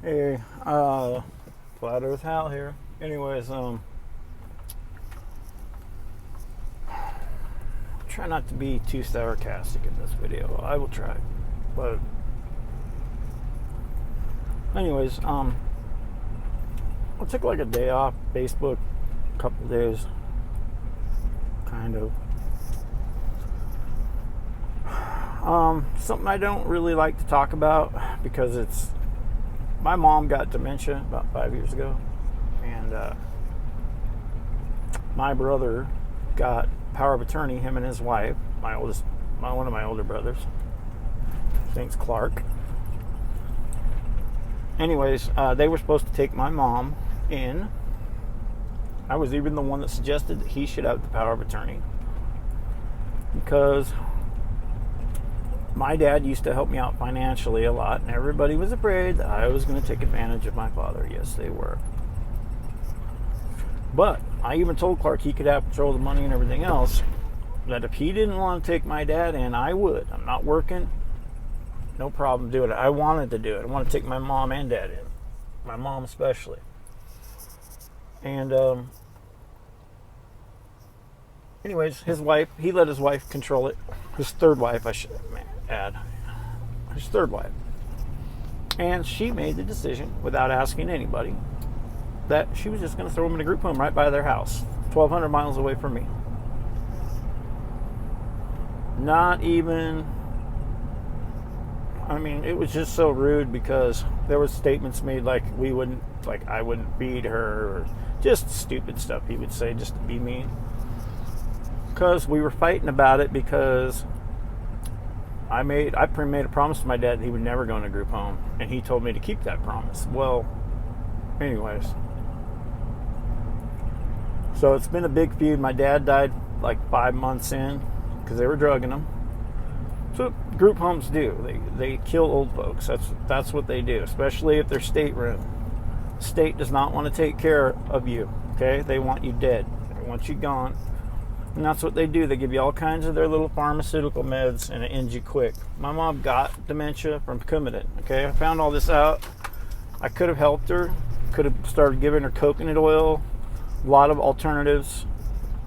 Hey, Flat Earth Hal here. Anyways, try not to be too sarcastic in this video. I will try, but anyways, I took like a day off Facebook, a couple days, kind of. Something I don't really like to talk about because it's my mom got dementia about 5 years ago, and my brother got power of attorney. Him and his wife, one of my older brothers. His name's Clark. Anyways, they were supposed to take my mom in. I was even the one that suggested that he should have the power of attorney because my dad used to help me out financially a lot, and everybody was afraid that I was going to take advantage of my father. Yes, they were. But I even told Clark he could have control of the money and everything else, that if he didn't want to take my dad in, I would. I'm not working. No problem doing it. I wanted to do it. I want to take my mom and dad in. My mom especially. And anyways, his wife, he let his wife control it. His third wife, I should add. His third wife. And she made the decision, without asking anybody, that she was just going to throw him in a group home right by their house, 1,200 miles away from me. Not even, I mean, it was just so rude because there was statements made like I wouldn't feed her, or just stupid stuff he would say just to be mean. Because we were fighting about it because I made a promise to my dad that he would never go in a group home, and he told me to keep that promise. Well, anyways, so it's been a big feud. My dad died like 5 months in because they were drugging him. So group homes do. They kill old folks. That's what they do, especially if they're state-run. The state does not want to take care of you. Okay, they want you dead. They want you gone. And that's what they do. They give you all kinds of their little pharmaceutical meds, and it ends you quick. My mom got dementia from Coumadin. Okay, I found all this out. I could have helped her. Could have started giving her coconut oil. A lot of alternatives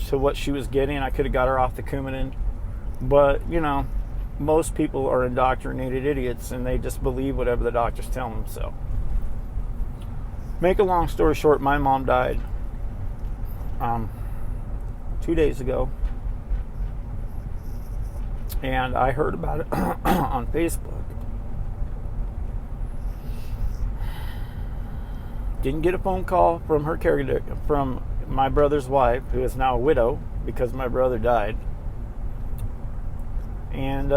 to what she was getting. I could have got her off the Coumadin. But, you know, most people are indoctrinated idiots, and they just believe whatever the doctors tell them. So, make a long story short, my mom died 2 days ago, and I heard about it on Facebook. Didn't get a phone call from her caregiver, from my brother's wife, who is now a widow because my brother died. And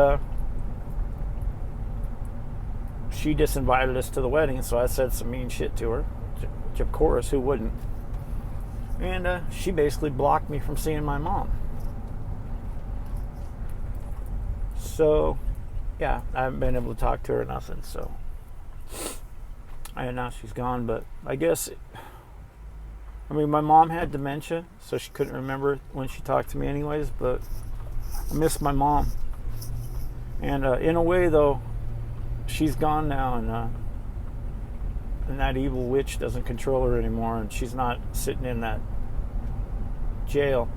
she disinvited us to the wedding, so I said some mean shit to her, which of course, who wouldn't? And she basically blocked me from seeing my mom. So, yeah, I haven't been able to talk to her or nothing, so. And now she's gone, but I guess, my mom had dementia, so she couldn't remember when she talked to me anyways, but I miss my mom. And in a way, though, she's gone now, and that evil witch doesn't control her anymore, and she's not sitting in that jail.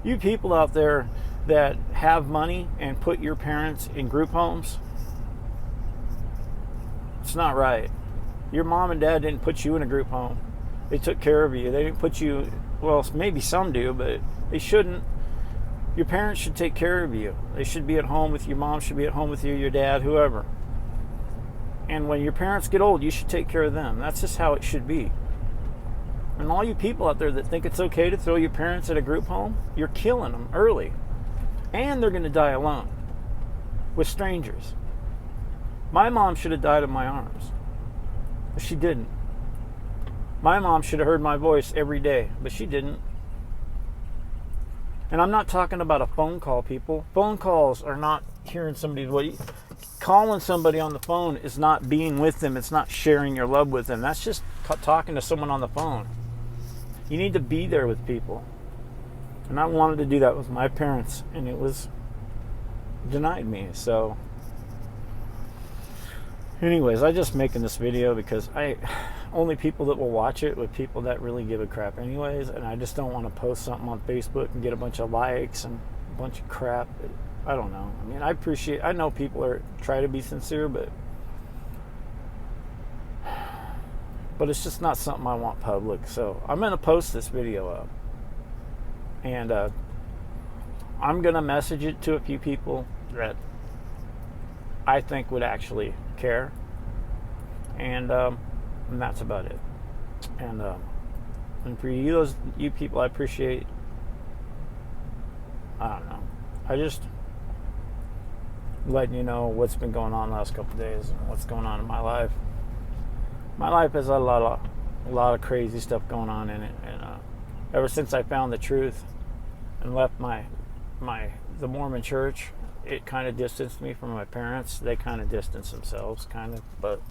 You people out there that have money and put your parents in group homes, it's not right. Your mom and dad didn't put you in a group home. They took care of you. They didn't put you, well, maybe some do, but they shouldn't. Your parents should take care of you. They should be at home with you. Your mom should be at home with you, your dad, whoever. And when your parents get old, you should take care of them. That's just how it should be. And all you people out there that think it's okay to throw your parents at a group home, you're killing them early. And they're going to die alone with strangers. My mom should have died in my arms, but she didn't. My mom should have heard my voice every day, but she didn't. And I'm not talking about a phone call, people. Phone calls are not hearing somebody's voice. Calling somebody on the phone is not being with them. It's not sharing your love with them. That's just talking to someone on the phone. You need to be there with people. And I wanted to do that with my parents, and it was denied me. So Anyways, I just making this video because only people that will watch it with people that really give a crap anyways, and I just don't want to post something on Facebook and get a bunch of likes and a bunch of crap. I don't know. I mean, I know people try to be sincere, but it's just not something I want public. So I'm going to post this video up, and I'm going to message it to a few people that I think would actually care, and that's about it. And for you people, I appreciate. I don't know. I just letting you know what's been going on the last couple of days and what's going on in my life. My life has a lot of crazy stuff going on in it, and ever since I found the truth and left the Mormon church, it kind of distanced me from my parents. They kind of distanced themselves, but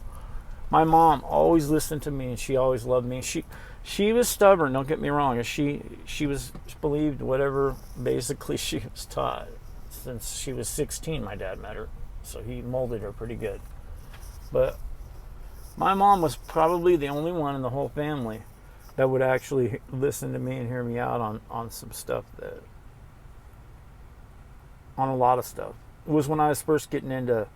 my mom always listened to me, and she always loved me. She was stubborn, don't get me wrong. She believed whatever basically she was taught. Since she was 16, my dad met her, so he molded her pretty good. But my mom was probably the only one in the whole family that would actually listen to me and hear me out on some stuff, on a lot of stuff. It was when I was first getting into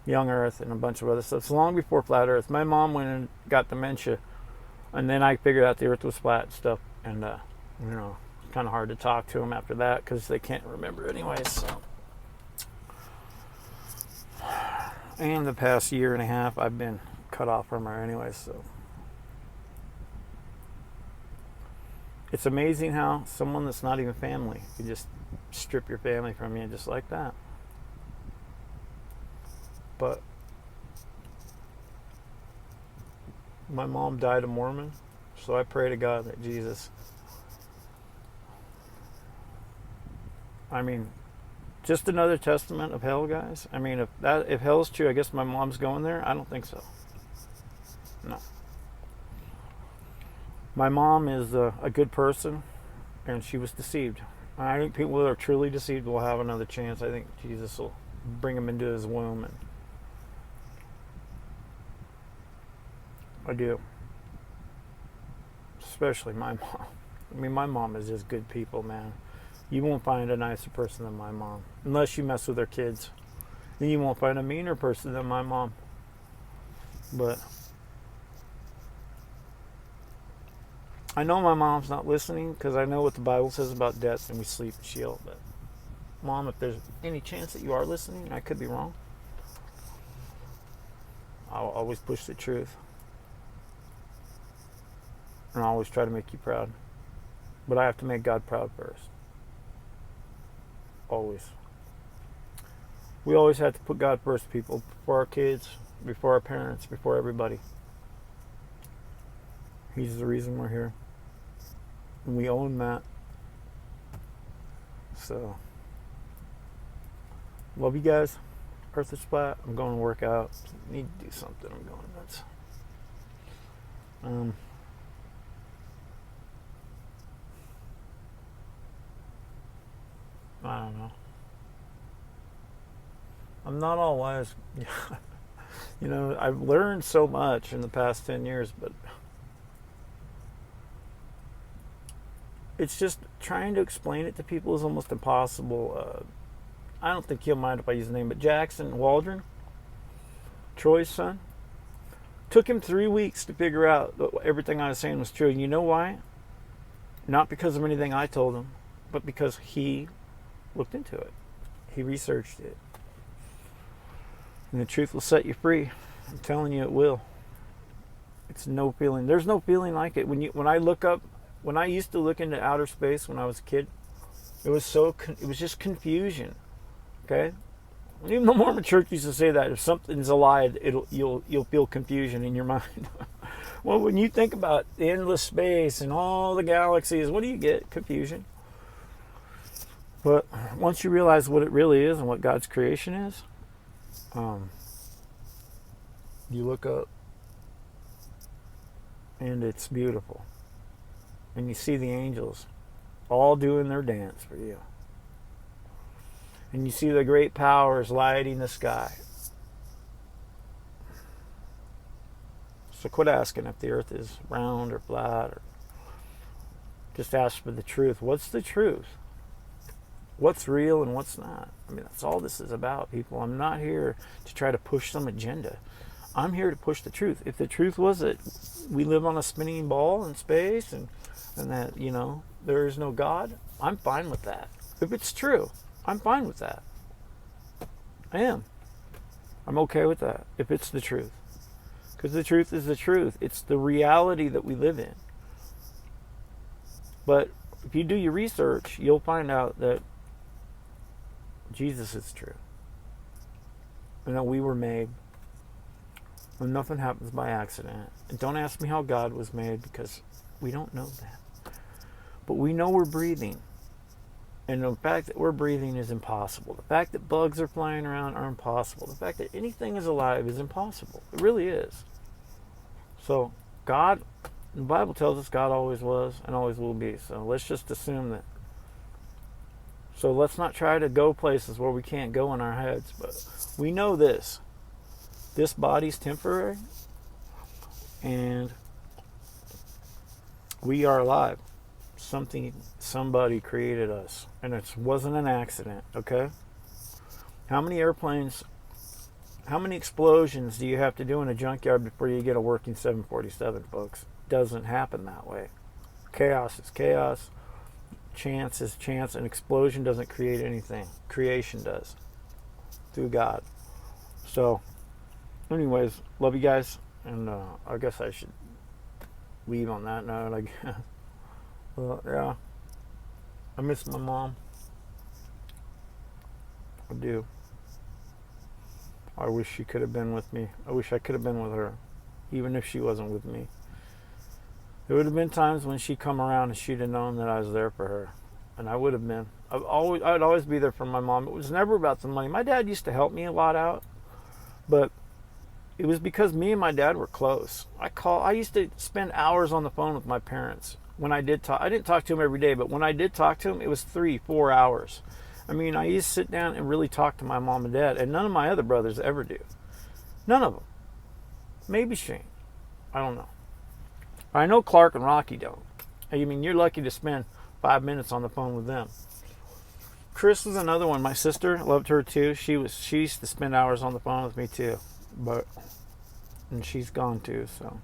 young earth and a bunch of other stuff. So long before flat earth. My mom went and got dementia, and then I figured out the earth was flat and stuff, and it's kind of hard to talk to them after that because they can't remember anyways. So, and the past year and a half I've been cut off from her anyways. So it's amazing how someone that's not even family can just strip your family from you just like that. But my mom died a Mormon, so I pray to God that Jesus, I mean, just another testament of hell, guys. I mean, if hell's true, I guess my mom's going there. I don't think so. No. My mom is a good person, and she was deceived. I think people that are truly deceived will have another chance. I think Jesus will bring them into his womb, and I do. Especially my mom. I mean, my mom is just good people, man. You won't find a nicer person than my mom. Unless you mess with her kids. Then you won't find a meaner person than my mom. But I know my mom's not listening because I know what the Bible says about death and we sleep in Sheol. But Mom, if there's any chance that you are listening, I could be wrong. I'll always push the truth. And I always try to make you proud. But I have to make God proud first. Always. We always have to put God first, people. Before our kids, before our parents, before everybody. He's the reason we're here. And we own that. So, love you guys. Earth is flat. I'm going to work out. Need to do something. I'm going nuts. I don't know. I'm not all wise. You know, I've learned so much in the past 10 years, but it's just trying to explain it to people is almost impossible. I don't think he'll mind if I use the name, but Jackson Waldron, Troy's son, took him 3 weeks to figure out that everything I was saying was true. And you know why? Not because of anything I told him, but because he looked into it. He researched it. And the truth will set you free. I'm telling you, it will. It's no feeling. There's no feeling like it. When I used to look into outer space when I was a kid, it was just confusion. Okay? Even the Mormon Church used to say that if something's a lie, you'll feel confusion in your mind. Well, when you think about endless space and all the galaxies, what do you get? Confusion. But once you realize what it really is and what God's creation is, you look up and it's beautiful. And you see the angels all doing their dance for you. And you see the great powers lighting the sky. So quit asking if the earth is round or flat, or just ask for the truth. What's the truth? What's real and what's not? I mean, that's all this is about, people. I'm not here to try to push some agenda. I'm here to push the truth. If the truth was that we live on a spinning ball in space, and that, you know, there is no God, I'm fine with that. If it's true, I'm fine with that. I am. I'm okay with that if it's the truth. Because the truth is the truth. It's the reality that we live in. But if you do your research, you'll find out that Jesus is true. And that we were made. And nothing happens by accident. And don't ask me how God was made, because we don't know that. But we know we're breathing. And the fact that we're breathing is impossible. The fact that bugs are flying around are impossible. The fact that anything is alive is impossible. It really is. So God, the Bible tells us God always was and always will be. So let's just assume that. So let's not try to go places where we can't go in our heads. But we know this. This body's temporary. And we are alive. Somebody created us. And it wasn't an accident, okay? How many airplanes, how many explosions do you have to do in a junkyard before you get a working 747, folks? Doesn't happen that way. Chaos is chaos. Chance is chance. An explosion doesn't create anything. Creation does. Through God. So, anyways, love you guys. And I guess I should leave on that note, I guess. Well, yeah. I miss my mom. I do. I wish she could have been with me. I wish I could have been with her, even if she wasn't with me. There would have been times when she'd come around and she'd have known that I was there for her. And I would have been. I'd always be there for my mom. It was never about the money. My dad used to help me a lot out, but it was because me and my dad were close. I used to spend hours on the phone with my parents. When I did talk, I didn't talk to him every day, but when I did talk to him, it was 3-4 hours. I mean, I used to sit down and really talk to my mom and dad, and none of my other brothers ever do. None of them. Maybe Shane. I don't know. I know Clark and Rocky don't. I mean, you're lucky to spend 5 minutes on the phone with them. Chris was another one. My sister, loved her too. She used to spend hours on the phone with me too, and she's gone too. So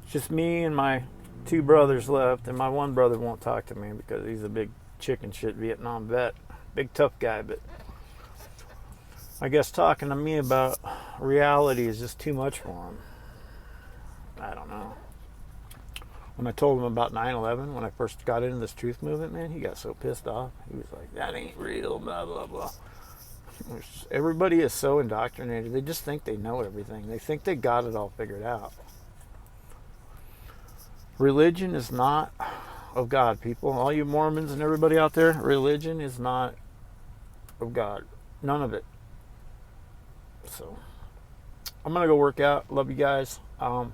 it's just me and my 2 brothers left, and my one brother won't talk to me because he's a big chicken shit Vietnam vet, big tough guy. But I guess talking to me about reality is just too much for him. I don't know. When I told him about 9/11, when I first got into this truth movement, man, he got so pissed off. He was like, "That ain't real, blah blah blah." Everybody is so indoctrinated. They just think they know everything. They think they got it all figured out. Religion is not of God, people. All you Mormons and everybody out there, religion is not of God. None of it. So, I'm going to go work out. Love you guys. I'm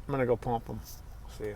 going to go pump them. See ya.